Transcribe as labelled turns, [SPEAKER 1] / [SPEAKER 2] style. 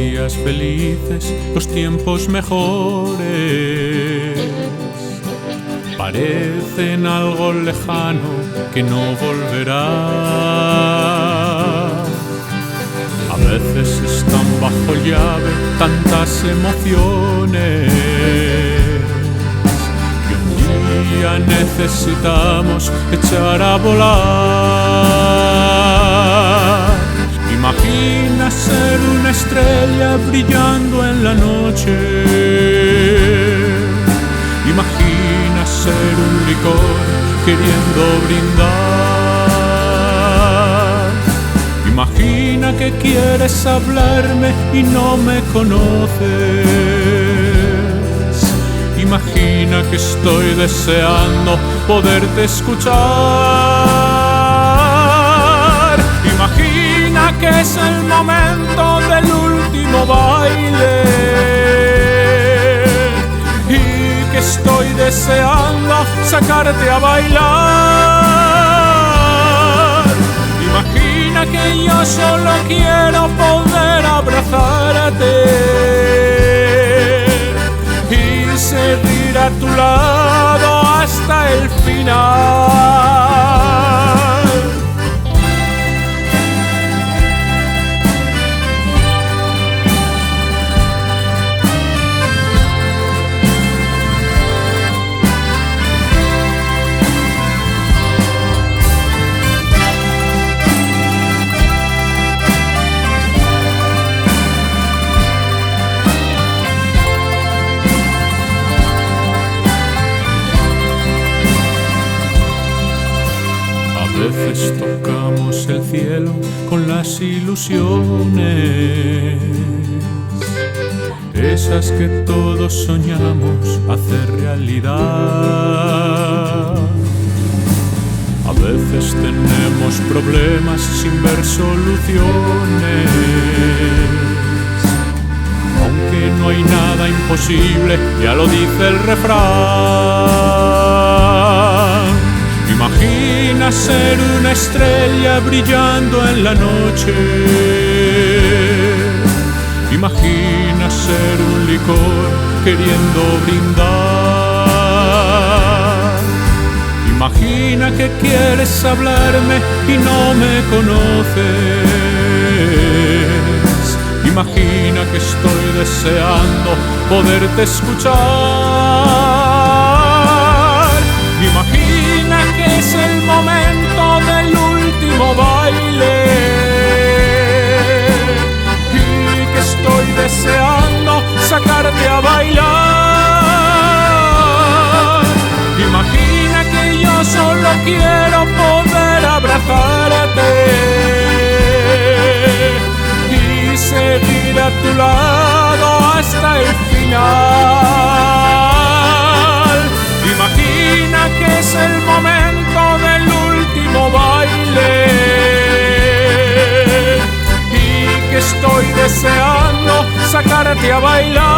[SPEAKER 1] días felices, los tiempos mejores parecen algo lejano que no volverá. A veces están bajo llave tantas emociones que un día necesitamos echar a volar. Imagina ser una estrella brillando en la noche. Imagina ser un licor queriendo brindar. Imagina que quieres hablarme y no me conoces. Imagina que estoy deseando poderte escuchar. Imagina que es el momento del último baile y que estoy deseando sacarte a bailar. Imagina que yo solo quiero poder abrazarte y seguir a tu lado hasta el final. A veces tocamos el cielo con las ilusiones, esas que todos soñamos hacer realidad. A veces tenemos problemas sin ver soluciones, aunque no hay nada imposible, ya lo dice el refrán. Imagina ser una estrella brillando en la noche. Imagina ser un licor queriendo brindar. Imagina que quieres hablarme y no me conoces. Imagina que estoy deseando poderte escuchar. Imagina que es el momento del último baile y que estoy deseando sacarte a bailar. Imagina que yo solo quiero poder abrazarte y seguir a tu lado hasta el final. Imagina que es el momento del último baile y que estoy deseando sacarte a bailar.